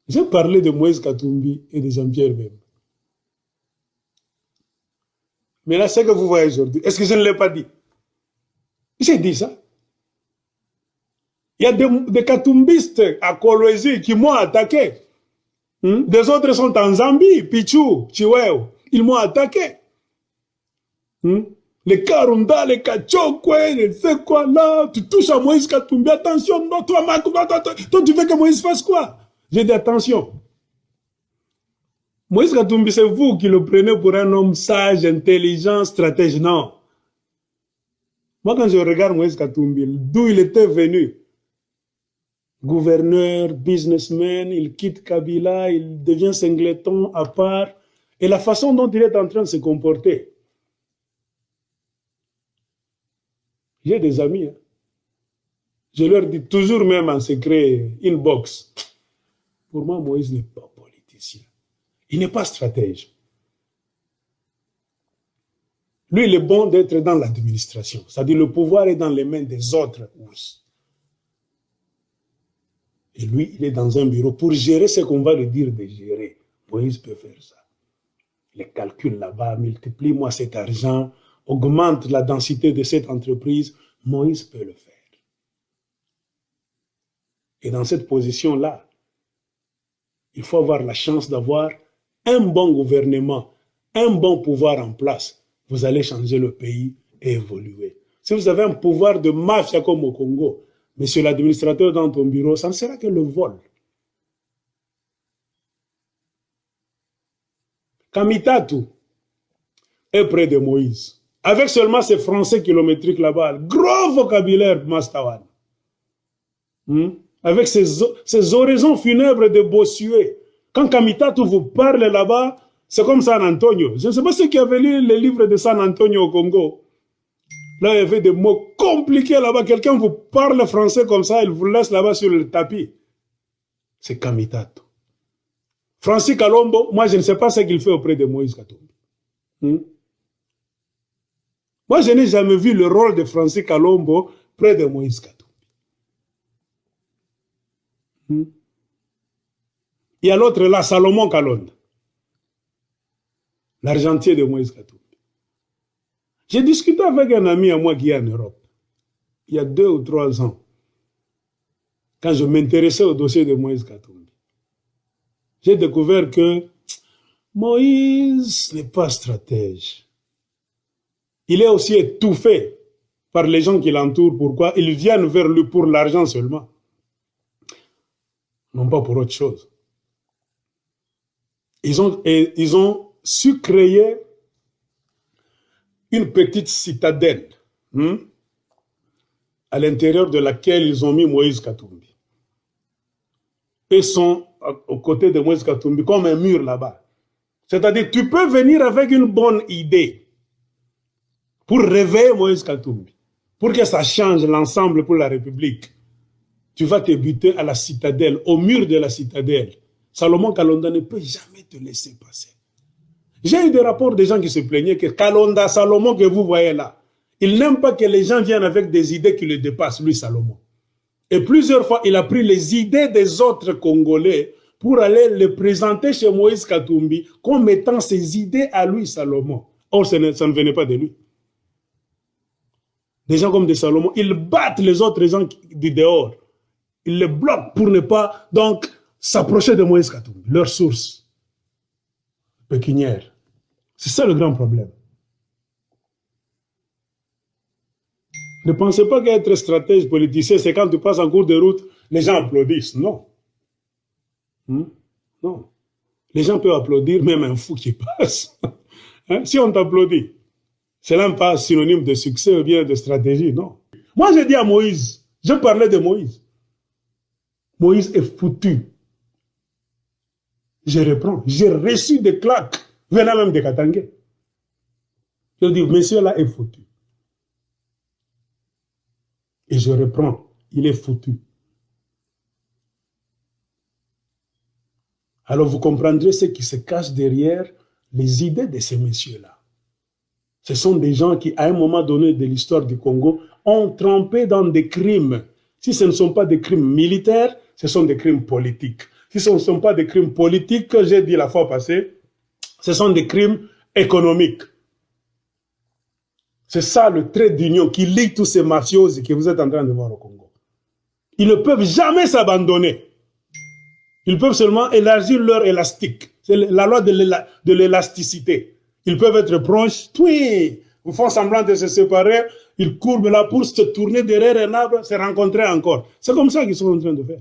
J'ai parlé de Moïse Katumbi et de Jean-Pierre Bemba. Mais là, ce que vous voyez aujourd'hui, est-ce que je ne l'ai pas dit? J'ai dit ça. Il y a des Katumbistes à Kolwezi qui m'ont attaqué. Des autres sont en Zambie, Pichou, Chiweo. Ils m'ont attaqué. Les Karunda, les Kachokwe, les c'est quoi là? Tu touches à Moïse Katumbi, attention, non, toi, toi, tu veux que Moïse fasse quoi? J'ai dit attention. Moïse Katumbi, c'est vous qui le prenez pour un homme sage, intelligent, stratège. Non. Moi, quand je regarde Moïse Katumbi, d'où il était venu, gouverneur, businessman, il quitte Kabila, il devient singleton à part, et la façon dont il est en train de se comporter. J'ai des amis, hein. Je leur dis toujours même en secret, inbox. Pour moi, Moïse n'est pas politicien. Il n'est pas stratège. Lui, il est bon d'être dans l'administration. C'est-à-dire le pouvoir est dans les mains des autres. Et lui, il est dans un bureau pour gérer ce qu'on va lui dire de gérer. Moïse peut faire ça. Les calculs là-bas, multiplie-moi cet argent, augmente la densité de cette entreprise. Moïse peut le faire. Et dans cette position-là, il faut avoir la chance d'avoir un bon gouvernement, un bon pouvoir en place. Vous allez changer le pays et évoluer. Si vous avez un pouvoir de mafia comme au Congo, monsieur l'administrateur dans ton bureau, ça ne sera que le vol. Kamitatu est près de Moïse. Avec seulement ces français kilométriques là-bas, gros vocabulaire, Mastawan. Avec ces oraisons funèbres de Bossuet. Quand Kamitatu vous parle là-bas, c'est comme San Antonio. Je ne sais pas ceux qui avaient lu les livres de San Antonio au Congo. Là, il y avait des mots compliqués là-bas. Quelqu'un vous parle français comme ça, il vous laisse là-bas sur le tapis. C'est Kamitatu. Francis Kalombo, moi, je ne sais pas ce qu'il fait auprès de Moïse Katumbi. Moi, je n'ai jamais vu le rôle de Francis Kalombo près de Moïse Katumbi. Il y a l'autre là, Salomon Kalonda, l'argentier de Moïse Katumbi. J'ai discuté avec un ami à moi qui est en Europe, il y a 2 ou 3 ans, quand je m'intéressais au dossier de Moïse Katumbi. J'ai découvert que Moïse n'est pas stratège. Il est aussi étouffé par les gens qui l'entourent. Pourquoi? Ils viennent vers lui pour l'argent seulement, non pas pour autre chose. Ils ont su créer une petite citadelle à l'intérieur de laquelle ils ont mis Moïse Katumbi. Ils sont aux côtés de Moïse Katumbi comme un mur là-bas. C'est-à-dire, tu peux venir avec une bonne idée pour réveiller Moïse Katumbi, pour que ça change l'ensemble pour la République. Tu vas te buter à la citadelle, au mur de la citadelle. Salomon Kalonda ne peut jamais te laisser passer. J'ai eu des rapports de gens qui se plaignaient que Kalonda, Salomon que vous voyez là, il n'aime pas que les gens viennent avec des idées qui le dépassent, lui Salomon. Et plusieurs fois, il a pris les idées des autres Congolais pour aller les présenter chez Moïse Katumbi comme étant ses idées à lui Salomon. Or, ça ne venait pas de lui. Des gens comme de Salomon, ils battent les autres gens du dehors. Ils les bloquent pour ne pas donc s'approcher de Moïse Katumbi, leur source pécuniaire. C'est ça le grand problème. Ne pensez pas qu'être stratège politicien, c'est quand tu passes en cours de route, les gens applaudissent. Non. Non. Les gens peuvent applaudir, même un fou qui passe. Si on t'applaudit, cela n'est pas synonyme de succès ou bien de stratégie, non. Moi, j'ai dit à Moïse, je parlais de Moïse. Moïse est foutu. Je reprends. J'ai reçu des claques, venant même de Katangé. Je dis, monsieur là est foutu. Et je reprends, il est foutu. Alors vous comprendrez ce qui se cache derrière les idées de ces messieurs-là. Ce sont des gens qui, à un moment donné de l'histoire du Congo, ont trempé dans des crimes. Si ce ne sont pas des crimes militaires, ce sont des crimes politiques. ce ne sont pas des crimes politiques que j'ai dit la fois passée, ce sont des crimes économiques. C'est ça le trait d'union qui lie tous ces mafiosi que vous êtes en train de voir au Congo. Ils ne peuvent jamais s'abandonner. Ils peuvent seulement élargir leur élastique. C'est la loi de l'élasticité. Ils peuvent être proches, oui, ils font semblant de se séparer, ils courbent là pour se tourner derrière un arbre, se rencontrer encore. C'est comme ça qu'ils sont en train de faire.